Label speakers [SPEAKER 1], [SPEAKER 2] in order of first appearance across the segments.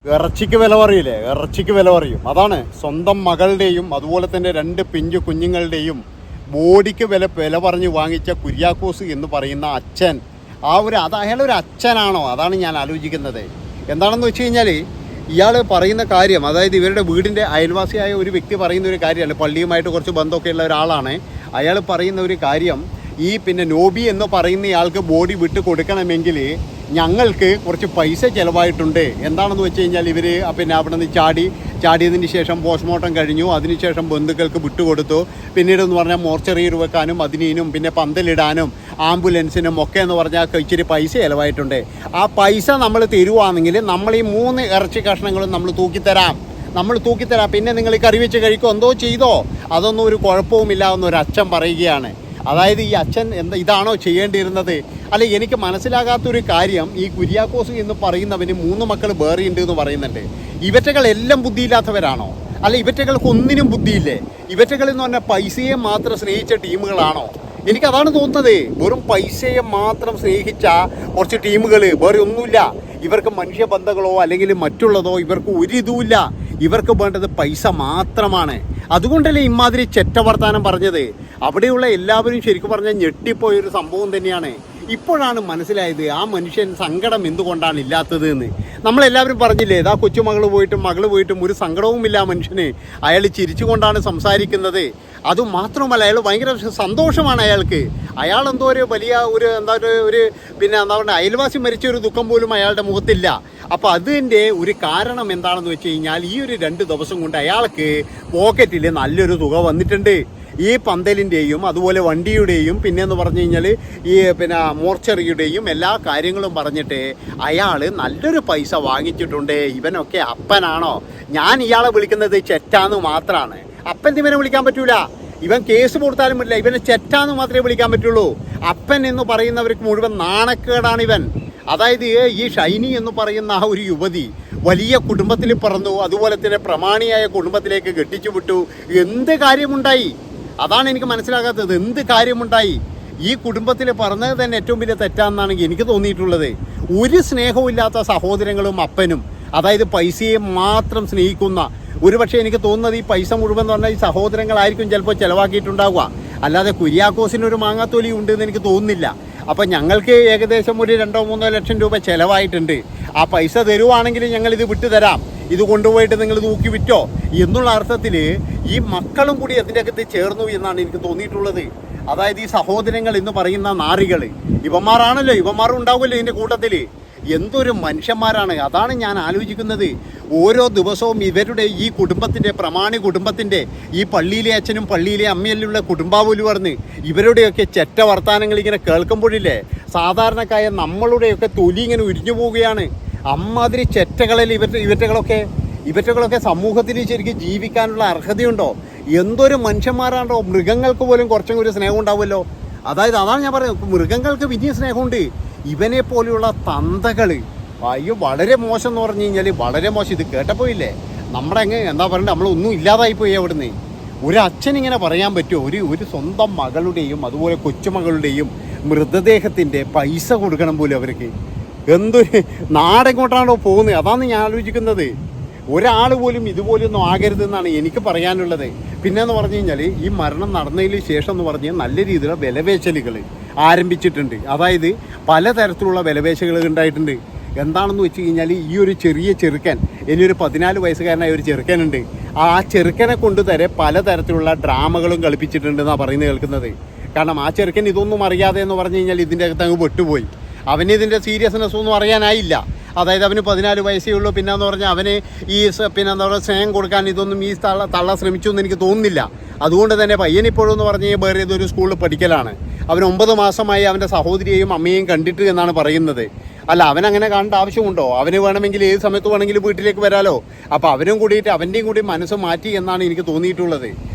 [SPEAKER 1] ഇറച്ചിക്ക് വില പറയില്ലേ, ഇറച്ചിക്ക് വില പറയും. അതാണ് സ്വന്തം മകളുടെയും അതുപോലെ തന്നെ 2 പിഞ്ചു കുഞ്ഞുങ്ങളുടെയും ബോഡിക്ക് വില പറഞ്ഞ് വാങ്ങിച്ച കുര്യാക്കോസ് എന്ന് പറയുന്ന അച്ഛൻ. അയാളൊരു അച്ഛനാണോ? അതാണ് ഞാൻ ആലോചിക്കുന്നത്. എന്താണെന്ന് വെച്ച് കഴിഞ്ഞാൽ ഇയാൾ പറയുന്ന കാര്യം, അതായത് ഇവരുടെ വീടിൻ്റെ അയൽവാസിയായ ഒരു വ്യക്തി പറയുന്ന ഒരു കാര്യമാണ്. പള്ളിയുമായിട്ട് കുറച്ച് ബന്ധമൊക്കെ ഉള്ള ഒരാളാണ്. അയാൾ പറയുന്ന ഒരു കാര്യം, നോബി എന്ന് പറയുന്നയാൾക്ക് ബോഡി വിട്ട് കൊടുക്കണമെങ്കിൽ ഞങ്ങൾക്ക് കുറച്ച് പൈസ ചിലവായിട്ടുണ്ട്. എന്താണെന്ന് വെച്ച് കഴിഞ്ഞാൽ ഇവർ അവിടെ നിന്ന് ചാടിയതിന് ശേഷം പോസ്റ്റ്മോർട്ടം കഴിഞ്ഞു. അതിനുശേഷം ബന്ധുക്കൾക്ക് വിട്ടുകൊടുത്തു. പിന്നീടെന്ന് പറഞ്ഞാൽ മോർച്ചറിയിൽ വെക്കാനും അതിനും പിന്നെ പന്തലിടാനും ആംബുലൻസിനും ഒക്കെ എന്ന് പറഞ്ഞാൽ ഇച്ചിരി പൈസ ചിലവായിട്ടുണ്ട്. ആ പൈസ നമ്മൾ തരുവാണെങ്കിൽ നമ്മൾ ഈ 3 ഇറച്ചി കഷ്ണങ്ങളും നമ്മൾ തൂക്കിത്തരാം. പിന്നെ നിങ്ങൾ കറി വെച്ച് കഴിക്കോ എന്തോ ചെയ്തോ, അതൊന്നും ഒരു കുഴപ്പവുമില്ല എന്നൊരു അച്ഛൻ പറയുകയാണ്. അതായത് ഈ അച്ഛൻ ഇതാണോ ചെയ്യേണ്ടിയിരുന്നത്? അല്ല, എനിക്ക് മനസ്സിലാകാത്തൊരു കാര്യം, ഈ കുര്യാക്കോസ് എന്ന് പറയുന്നവന് 3 മക്കൾ വേറെയുണ്ട് എന്ന് പറയുന്നുണ്ട്. ഇവറ്റകളെല്ലാം ബുദ്ധിയില്ലാത്തവരാണോ? അല്ല, ഇവറ്റകൾക്ക് ഒന്നിനും ബുദ്ധിയില്ലേ? ഇവറ്റകൾ എന്ന് പറഞ്ഞാൽ പൈസയെ മാത്രം സ്നേഹിച്ച ടീമുകളാണോ? എനിക്കതാണ് തോന്നുന്നത്. വെറും പൈസയെ മാത്രം സ്നേഹിച്ച കുറച്ച് ടീമുകൾ, വേറെ ഒന്നുമില്ല. ഇവർക്ക് മനുഷ്യബന്ധങ്ങളോ അല്ലെങ്കിൽ മറ്റുള്ളതോ ഇവർക്ക് ഒരിതുമില്ല. ഇവർക്ക് വേണ്ടത് പൈസ മാത്രമാണ്. അതുകൊണ്ടല്ലേ ഇമാതിരി ചെറ്റവർത്താനം പറഞ്ഞത്. അവിടെയുള്ള എല്ലാവരും ശരിക്കും പറഞ്ഞാൽ ഞെട്ടിപ്പോയൊരു സംഭവം തന്നെയാണ്. ഇപ്പോഴാണ് മനസ്സിലായത് ആ മനുഷ്യൻ സങ്കടം എന്തുകൊണ്ടാണ് ഇല്ലാത്തത് എന്ന്. നമ്മളെല്ലാവരും പറഞ്ഞില്ലേ, ആ കൊച്ചുമകൾ പോയിട്ടും ഒരു സങ്കടവുമില്ല മനുഷ്യന്. അയാൾ ചിരിച്ചുകൊണ്ടാണ് സംസാരിക്കുന്നത്. അതുമാത്രമല്ല, അയാൾ ഭയങ്കര സന്തോഷമാണ് അയാൾക്ക്. അയാൾ എന്തോ ഒരു വലിയ അയൽവാസി മരിച്ച ഒരു ദുഃഖം പോലും അയാളുടെ മുഖത്തില്ല. അപ്പോൾ അതിൻ്റെ ഒരു കാരണം എന്താണെന്ന് വെച്ച് കഴിഞ്ഞാൽ ഈ ഒരു 2 ദിവസം കൊണ്ട് അയാൾക്ക് പോക്കറ്റിൽ നല്ലൊരു തുക വന്നിട്ടുണ്ട്. ഈ പന്തലിൻ്റെയും അതുപോലെ വണ്ടിയുടെയും പിന്നെന്ന് പറഞ്ഞു കഴിഞ്ഞാൽ ഈ മോർച്ചറിയുടെയും എല്ലാ കാര്യങ്ങളും പറഞ്ഞിട്ട് അയാൾ നല്ലൊരു പൈസ വാങ്ങിച്ചിട്ടുണ്ട്. ഇവനൊക്കെ അപ്പനാണോ? ഞാൻ ഇയാളെ വിളിക്കുന്നത് ചെറ്റാന്ന് മാത്രമാണ്. അപ്പൻ ഇവനെ വിളിക്കാൻ പറ്റൂല. ഇവൻ കേസ് കൊടുത്താലും പറ്റില്ല. ഇവനെ ചെറ്റാന്ന് മാത്രമേ വിളിക്കാൻ പറ്റുള്ളൂ. അപ്പൻ എന്ന് പറയുന്നവർക്ക് മുഴുവൻ നാണക്കേടാണ് ഇവൻ. അതായത് ഈ ഷൈനി എന്ന് പറയുന്ന ആ ഒരു യുവതി വലിയ കുടുംബത്തിൽ പിറന്നു, അതുപോലെ തന്നെ പ്രമാണിയായ കുടുംബത്തിലേക്ക് കെട്ടിച്ചു വിട്ടു. എന്ത് കാര്യമുണ്ടായി? അതാണ് എനിക്ക് മനസ്സിലാകാത്തത്. എന്ത് കാര്യമുണ്ടായി? ഈ കുടുംബത്തിൽ പറഞ്ഞത് തന്നെ ഏറ്റവും വലിയ തെറ്റാണെന്നാണ് എനിക്ക് തോന്നിയിട്ടുള്ളത്. ഒരു സ്നേഹമില്ലാത്ത സഹോദരങ്ങളും അപ്പനും, അതായത് പൈസയെ മാത്രം സ്നേഹിക്കുന്ന, ഒരുപക്ഷെ എനിക്ക് തോന്നുന്നത് ഈ പൈസ മുഴുവൻ എന്ന് പറഞ്ഞാൽ ഈ സഹോദരങ്ങളായിരിക്കും ചിലപ്പോൾ ചിലവാക്കിയിട്ടുണ്ടാവുക. അല്ലാതെ കുര്യാക്കോസിനൊരു മാങ്ങാത്തൊലി ഉണ്ടെന്ന് എനിക്ക് തോന്നുന്നില്ല. അപ്പം ഞങ്ങൾക്ക് ഏകദേശം ഒരു 2-3 ലക്ഷം രൂപ ചിലവായിട്ടുണ്ട്. ആ പൈസ തരുവാണെങ്കിൽ ഞങ്ങളിത് വിട്ടുതരാം. ഇത് കൊണ്ടുപോയിട്ട് നിങ്ങൾ തൂക്കി വിറ്റോ എന്നുള്ള അർത്ഥത്തിൽ ഈ മക്കളും കൂടി അതിൻ്റെ അകത്ത് ചേർന്നു എന്നാണ് എനിക്ക് തോന്നിയിട്ടുള്ളത്. അതായത് ഈ സഹോദരങ്ങൾ എന്ന് പറയുന്ന നാറികൾ ഇവന്മാരും ഉണ്ടാവുമല്ലോ ഇതിൻ്റെ കൂട്ടത്തിൽ. എന്തൊരു മനുഷ്യന്മാരാണ്! അതാണ് ഞാൻ ആലോചിക്കുന്നത്. ഓരോ ദിവസവും ഇവരുടെ ഈ കുടുംബത്തിൻ്റെ, പ്രമാണി കുടുംബത്തിൻ്റെ, ഈ പള്ളിയിലെ അച്ഛനും പള്ളിയിലെ അമ്മയെല്ലാം കുടുംബാവലി പറഞ്ഞ് ഇവരുടെയൊക്കെ ചെറ്റ വർത്താനങ്ങൾ ഇങ്ങനെ കേൾക്കുമ്പോഴില്ലേ, സാധാരണക്കായ നമ്മളുടെയൊക്കെ തൊലി ഇങ്ങനെ ഉരിഞ്ഞു പോവുകയാണ്. അമ്മാതിരി ചെറ്റകളിൽ ഇവറ്റകളൊക്കെ സമൂഹത്തിൽ ശരിക്കും ജീവിക്കാനുള്ള അർഹതയുണ്ടോ? എന്തൊരു മനുഷ്യന്മാരാണോ! മൃഗങ്ങൾക്ക് പോലും കുറച്ചും കൂടി സ്നേഹം ഉണ്ടാവുമല്ലോ. അതാണ് ഞാൻ പറയുന്നത്, മൃഗങ്ങൾക്ക് വലിയ സ്നേഹമുണ്ട്. ഇവനെ പോലെയുള്ള തന്തകൾ, അയ്യോ വളരെ മോശം എന്ന് പറഞ്ഞു കഴിഞ്ഞാൽ വളരെ മോശം. ഇത് കേട്ടപ്പോൾ ഇല്ലേ, നമ്മുടെ എന്താ പറയണ്ടേ, നമ്മളൊന്നും ഇല്ലാതായിപ്പോയി. അവിടുന്ന് ഒരു അച്ഛനിങ്ങനെ പറയാൻ പറ്റുമോ? ഒരു സ്വന്തം മകളുടെയും അതുപോലെ കൊച്ചുമകളുടെയും മൃതദേഹത്തിൻ്റെ പൈസ കൊടുക്കണം പോലും അവർക്ക്. എന്തൊരു നാടെങ്ങോട്ടാണോ പോകുന്നത്? അതാണ് ഞാൻ ആലോചിക്കുന്നത്. ഒരാൾ പോലും ഇതുപോലെയൊന്നും ആകരുതെന്നാണ് എനിക്ക് പറയാനുള്ളത്. പിന്നെന്ന് പറഞ്ഞു കഴിഞ്ഞാൽ ഈ മരണം നടന്നതിന് ശേഷം എന്ന് പറഞ്ഞാൽ നല്ല രീതിയിലുള്ള വിലപേശലുകൾ ആരംഭിച്ചിട്ടുണ്ട്. അതായത് പലതരത്തിലുള്ള വിലപേശലുകൾ ഉണ്ടായിട്ടുണ്ട്. എന്താണെന്ന് വെച്ച് കഴിഞ്ഞാൽ ഈ ഒരു ചെറിയ ചെറുക്കൻ, ഇനിയൊരു 14 വയസ്സുകാരനായ ഒരു ചെറുക്കനുണ്ട്. ആ ചെറുക്കനെ കൊണ്ട് തന്നെ പലതരത്തിലുള്ള ഡ്രാമകളും കളിപ്പിച്ചിട്ടുണ്ടെന്നാണ് പറയുന്നത് കേൾക്കുന്നത്. കാരണം ആ ചെറുക്കൻ ഇതൊന്നും അറിയാതെ എന്ന് പറഞ്ഞു കഴിഞ്ഞാൽ ഇതിൻ്റെ അകത്ത് അങ്ങ് പെട്ടുപോയി. അവന് ഇതിൻ്റെ സീരിയസ്നെസ് ഒന്നും അറിയാനായില്ല. അതായത് അവന് 14 വയസ്സേ ഉള്ളൂ. പിന്നെന്ന് പറഞ്ഞാൽ അവന് ഈ സ്നേഹം കൊടുക്കാൻ ഇതൊന്നും ഈ തള്ള ശ്രമിച്ചു എന്ന് എനിക്ക് തോന്നുന്നില്ല. അതുകൊണ്ട് തന്നെ പയ്യനിപ്പോഴും എന്ന് പറഞ്ഞാൽ വേറെ ഏതൊരു സ്കൂളിൽ പഠിക്കലാണ്. അവൻ 9 മാസമായി അവൻ്റെ സഹോദരിയെയും അമ്മയെയും കണ്ടിട്ട് എന്നാണ് പറയുന്നത്. അല്ല, അവനങ്ങനെ കാണേണ്ട ആവശ്യമുണ്ടോ? അവന് വേണമെങ്കിൽ ഏത് സമയത്ത് വേണമെങ്കിലും വീട്ടിലേക്ക് വരാലോ. അപ്പോൾ അവനും കൂടിയിട്ട് അവൻ്റെയും കൂടി മനസ്സ് മാറ്റി എന്നാണ് എനിക്ക് തോന്നിയിട്ടുള്ളത്.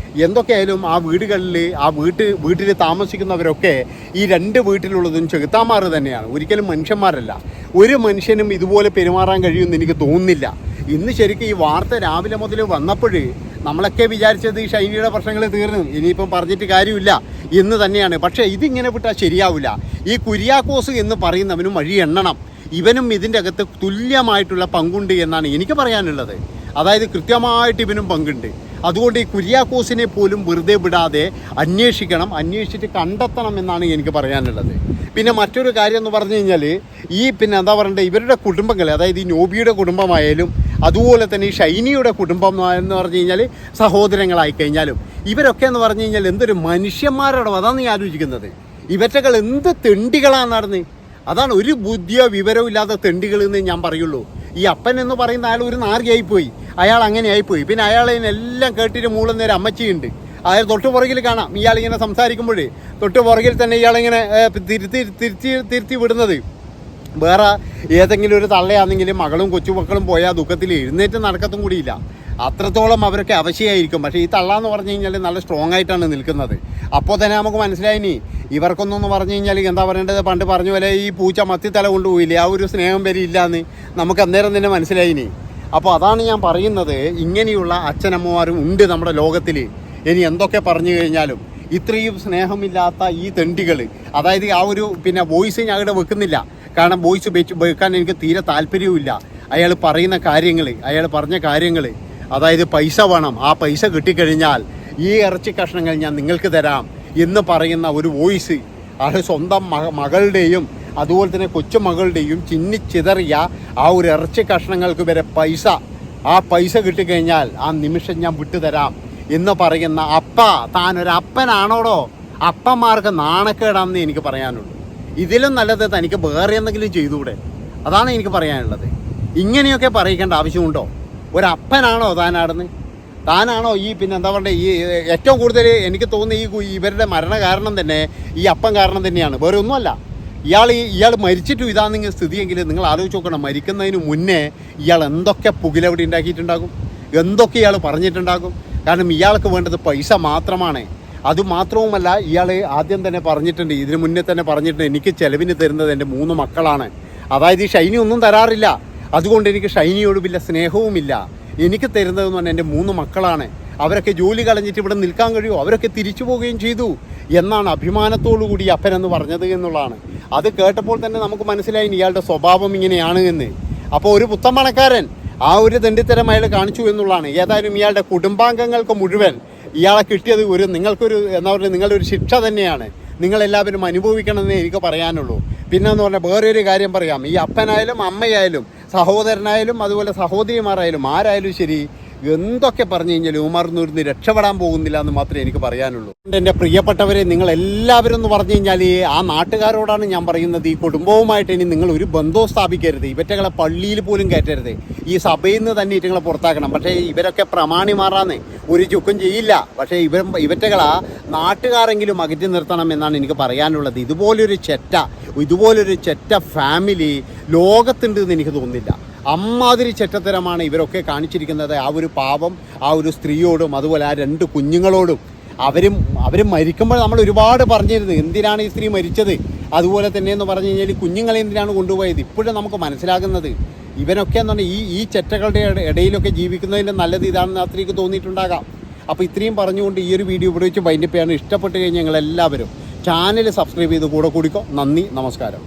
[SPEAKER 1] എന്തൊക്കെയായാലും ആ വീട്ടിൽ താമസിക്കുന്നവരൊക്കെ ഈ 2 വീട്ടിലുള്ളതും ചെകുത്താന്മാർ തന്നെയാണ്, ഒരിക്കലും മനുഷ്യന്മാരല്ല. ഒരു മനുഷ്യനും ഇതുപോലെ പെരുമാറാൻ കഴിയുമെന്ന് എനിക്ക് തോന്നുന്നില്ല. ഇന്ന് ശരിക്കും ഈ വാർത്ത രാവിലെ മുതൽ വന്നപ്പോൾ നമ്മളൊക്കെ വിചാരിച്ചത് ഈ ഷൈനിയുടെ പ്രശ്നങ്ങൾ തീർന്നു, ഇനിയിപ്പം പറഞ്ഞിട്ട് കാര്യമില്ല എന്ന് തന്നെയാണ്. പക്ഷേ ഇതിങ്ങനെ വിട്ടാൽ ശരിയാവില്ല. ഈ കുര്യാക്കോസ് എന്ന് പറയുന്നവനും വഴി എണ്ണണം. ഇവനും ഇതിൻ്റെ അകത്ത് തുല്യമായിട്ടുള്ള പങ്കുണ്ട് എന്നാണ് എനിക്ക് പറയാനുള്ളത്. അതായത് കൃത്യമായിട്ട് ഇവനും പങ്കുണ്ട്. അതുകൊണ്ട് ഈ കുര്യാക്കോസിനെ പോലും വെറുതെ വിടാതെ അന്വേഷിക്കണം, അന്വേഷിച്ചിട്ട് കണ്ടെത്തണം എന്നാണ് എനിക്ക് പറയാനുള്ളത്. പിന്നെ മറ്റൊരു കാര്യം എന്ന് പറഞ്ഞു കഴിഞ്ഞാൽ ഈ പിന്നെ എന്താ പറയണ്ടേ, ഇവരുടെ കുടുംബങ്ങൾ, അതായത് ഈ നോബിയുടെ കുടുംബമായാലും അതുപോലെ തന്നെ ഈ ഷൈനിയുടെ കുടുംബം എന്ന് പറഞ്ഞു കഴിഞ്ഞാൽ സഹോദരങ്ങളായി കഴിഞ്ഞാലും ഇവരൊക്കെ എന്ന് പറഞ്ഞു കഴിഞ്ഞാൽ എന്തൊരു മനുഷ്യന്മാരാണോ, അതാണ് ഞാൻ ആലോചിക്കുന്നത്. ഇവറ്റകൾ എന്ത് തെണ്ടികളാണ് നടന്ന്, അതാണ് ഒരു ബുദ്ധിയോ വിവരവും ഇല്ലാത്ത തെണ്ടികൾ എന്ന് ഞാൻ പറയുള്ളൂ. ഈ അപ്പൻ എന്ന് പറയുന്ന അയാൾ ഒരു നാറിയായിപ്പോയി, അയാൾ അങ്ങനെ ആയിപ്പോയി. പിന്നെ അയാളെല്ലാം കേട്ടിട്ട് മൂളുന്നൊരു അമ്മച്ചിയുണ്ട്, അതായത് തൊട്ട് പുറകിൽ കാണാം ഇയാളിങ്ങനെ സംസാരിക്കുമ്പോഴേ തൊട്ട് പുറകിൽ തന്നെ ഇയാളിങ്ങനെ തിരുത്തി വിടുന്നത്. വേറെ ഏതെങ്കിലും ഒരു തള്ളയാണെങ്കിലും മകളും കൊച്ചുമക്കളും പോയാൽ ദുഃഖത്തിൽ എഴുന്നേറ്റ് നടക്കത്തും കൂടിയില്ല. അത്രത്തോളം അവരൊക്കെ അവശയായിരിക്കും. പക്ഷേ ഈ തള്ള എന്ന് പറഞ്ഞു കഴിഞ്ഞാൽ നല്ല സ്ട്രോങ് ആയിട്ടാണ് നിൽക്കുന്നത്. അപ്പോൾ തന്നെ നമുക്ക് മനസ്സിലായിനി ഇവർക്കൊന്നെന്ന് പറഞ്ഞു കഴിഞ്ഞാൽ എന്താ പറയേണ്ടത്, പണ്ട് പറഞ്ഞ പോലെ ഈ പൂച്ച മത്തിത്തല കൊണ്ടുപോയില്ലേ, ആ ഒരു സ്നേഹം വരെ ഇല്ലാന്ന് നമുക്ക് അന്നേരം തന്നെ മനസ്സിലായിനി. അപ്പോൾ അതാണ് ഞാൻ പറയുന്നത്, ഇങ്ങനെയുള്ള അച്ഛനമ്മമാരും ഉണ്ട് നമ്മുടെ ലോകത്തിൽ. ഇനി എന്തൊക്കെ പറഞ്ഞു കഴിഞ്ഞാലും ഇത്രയും സ്നേഹമില്ലാത്ത ഈ തെണ്ടികൾ, അതായത് ആ ഒരു പിന്നെ വോയിസ് ഞാൻ ഇവിടെ വെക്കുന്നില്ല, കാരണം വോയിസ് വെക്കാൻ എനിക്ക് തീരെ താല്പര്യവുമില്ല. അയാൾ പറയുന്ന കാര്യങ്ങൾ, അയാൾ പറഞ്ഞ കാര്യങ്ങൾ, അതായത് പൈസ വേണം, ആ പൈസ കിട്ടിക്കഴിഞ്ഞാൽ ഈ ഇറച്ചി കഷ്ണങ്ങൾ ഞാൻ നിങ്ങൾക്ക് തരാം എന്ന് പറയുന്ന ഒരു വോയിസ്, അത് സ്വന്തം മകളുടെയും അതുപോലെ തന്നെ കൊച്ചുമകളുടെയും ചിന്നിച്ചിതറിയ ആ ഒരു ഇറച്ചി കഷ്ണങ്ങൾക്ക് വരെ പൈസ, ആ പൈസ കിട്ടിക്കഴിഞ്ഞാൽ ആ നിമിഷം ഞാൻ വിട്ടുതരാം എന്ന് പറയുന്ന അപ്പ, താനൊരപ്പനാണോടോ? അപ്പന്മാർക്ക് നാണക്കേടാണെന്ന് എനിക്ക് പറയാനുള്ളൂ. ഇതിലും നല്ലത് തനിക്ക് വേറെ എന്തെങ്കിലും ചെയ്തുകൂടെ? അതാണ് എനിക്ക് പറയാനുള്ളത്. ഇങ്ങനെയൊക്കെ പറയിക്കേണ്ട ആവശ്യമുണ്ടോ? ഒരപ്പനാണോ താനാണോ ഈ പിന്നെ എന്താ പറയുക, ഈ ഏറ്റവും കൂടുതൽ എനിക്ക് തോന്നുന്ന ഇവരുടെ മരണ കാരണം തന്നെ ഈ അപ്പം കാരണം തന്നെയാണ്, വേറെ ഒന്നുമല്ല. ഇയാൾ മരിച്ചിട്ടും ഇതാണെങ്കിൽ സ്ഥിതിയെങ്കിൽ നിങ്ങൾ ആലോചിച്ച് നോക്കണം, മരിക്കുന്നതിന് മുന്നേ ഇയാൾ എന്തൊക്കെ പുകിലവിടെ ഉണ്ടാക്കിയിട്ടുണ്ടാകും, എന്തൊക്കെ ഇയാൾ പറഞ്ഞിട്ടുണ്ടാകും. കാരണം ഇയാൾക്ക് വേണ്ടത് പൈസ മാത്രമാണ്. അതുമാത്രവുമല്ല, ഇയാൾ ആദ്യം തന്നെ പറഞ്ഞിട്ടുണ്ട്, ഇതിന് മുന്നേ തന്നെ പറഞ്ഞിട്ടുണ്ട്, എനിക്ക് ചെലവിന് തരുന്നത് എൻ്റെ 3 മക്കളാണ്. അതായത് ഈ ഷൈനി ഒന്നും തരാറില്ല, അതുകൊണ്ട് എനിക്ക് ഷൈനിയോട് വലിയ സ്നേഹവുമില്ല. എനിക്ക് തരുന്നതെന്ന് പറഞ്ഞാൽ എൻ്റെ 3 മക്കളാണ്. അവരൊക്കെ ജോലി കളഞ്ഞിട്ട് ഇവിടെ നിൽക്കാൻ കഴിയുമോ? അവരൊക്കെ തിരിച്ചു പോവുകയും ചെയ്തു എന്നാണ് അഭിമാനത്തോടു കൂടി അപ്പനെന്ന് പറഞ്ഞത് എന്നുള്ളതാണ്. അത് കേട്ടപ്പോൾ തന്നെ നമുക്ക് മനസ്സിലായി ഇയാളുടെ സ്വഭാവം ഇങ്ങനെയാണ് എന്ന്. അപ്പോൾ ഒരു പുത്തമ്പണക്കാരൻ ആ ഒരു തെണ്ടിത്തരം അയാൾ കാണിച്ചു എന്നുള്ളതാണ്. ഏതായാലും ഇയാളുടെ കുടുംബാംഗങ്ങൾക്ക് മുഴുവൻ ഇയാളെ കിട്ടിയത് നിങ്ങൾക്കൊരു എന്താ പറയുക, നിങ്ങളുടെ ഒരു ശിക്ഷ തന്നെയാണ്. നിങ്ങളെല്ലാവരും അനുഭവിക്കണമെന്നേ എനിക്ക് പറയാനുള്ളൂ. പിന്നെന്ന് പറഞ്ഞാൽ വേറൊരു കാര്യം പറയാം, ഈ അപ്പനായാലും അമ്മയായാലും സഹോദരനായാലും അതുപോലെ സഹോദരിമാരായാലും ആരായാലും ശരി, എന്തൊക്കെ പറഞ്ഞു കഴിഞ്ഞാലും ഉമർന്നൂരിന്ന് രക്ഷപ്പെടാൻ പോകുന്നില്ല എന്ന് മാത്രമേ എനിക്ക് പറയാനുള്ളൂ. എൻ്റെ പ്രിയപ്പെട്ടവരെ, നിങ്ങൾ എല്ലാവരും എന്ന് പറഞ്ഞു കഴിഞ്ഞാൽ ആ നാട്ടുകാരോടാണ് ഞാൻ പറയുന്നത്, ഈ കുടുംബവുമായിട്ട് ഇനി നിങ്ങൾ ഒരു ബന്ധവും സ്ഥാപിക്കരുത്. ഇവറ്റകളെ പള്ളിയിൽ പോലും കയറ്റരുത്. ഈ സഭയിൽ നിന്ന് തന്നെ ഇവറ്റകളെ പുറത്താക്കണം. പക്ഷേ ഇവരൊക്കെ പ്രമാണിമാറാന്ന് ഒരു ചുക്കും ചെയ്യില്ല. പക്ഷേ ഇവറ്റകളാ നാട്ടുകാരെങ്കിലും അകറ്റി നിർത്തണം എന്നാണ് എനിക്ക് പറയാനുള്ളത്. ഇതുപോലൊരു ചെറ്റ ഫാമിലി ലോകത്തുണ്ട് എന്ന് എനിക്ക് തോന്നുന്നില്ല. അമ്മാതിരി ചെറ്റത്തരമാണ് ഇവരൊക്കെ കാണിച്ചിരിക്കുന്നത്. ആ ഒരു പാവം ആ ഒരു സ്ത്രീയോടും അതുപോലെ ആ 2 കുഞ്ഞുങ്ങളോടും. അവരും മരിക്കുമ്പോൾ നമ്മൾ ഒരുപാട് പറഞ്ഞിരുന്നു, എന്തിനാണ് ഈ സ്ത്രീ മരിച്ചത്, അതുപോലെ തന്നെ എന്ന് പറഞ്ഞു കഴിഞ്ഞാൽ കുഞ്ഞുങ്ങളെ എന്തിനാണ് കൊണ്ടുപോയത്. ഇപ്പോഴും നമുക്ക് മനസ്സിലാകുന്നത് ഇവനൊക്കെ എന്ന് പറഞ്ഞാൽ ഈ ചെറ്റകളുടെ ഇടയിലൊക്കെ ജീവിക്കുന്നതിൻ്റെ നല്ലത് ഇതാണെന്ന് ആ സ്ത്രീക്ക് തോന്നിയിട്ടുണ്ടാകാം. അപ്പോൾ ഇത്രയും പറഞ്ഞുകൊണ്ട് ഈ ഒരു വീഡിയോ ഇവിടെ വെച്ച് വൈൻഡപ്പ് ചെയ്യാണ്. ഇഷ്ടപ്പെട്ട് കഴിഞ്ഞാൽ ഞങ്ങളെല്ലാവരും ചാനൽ സബ്സ്ക്രൈബ് ചെയ്ത് കൂടെ കൂടിക്കോ. നന്ദി, നമസ്കാരം.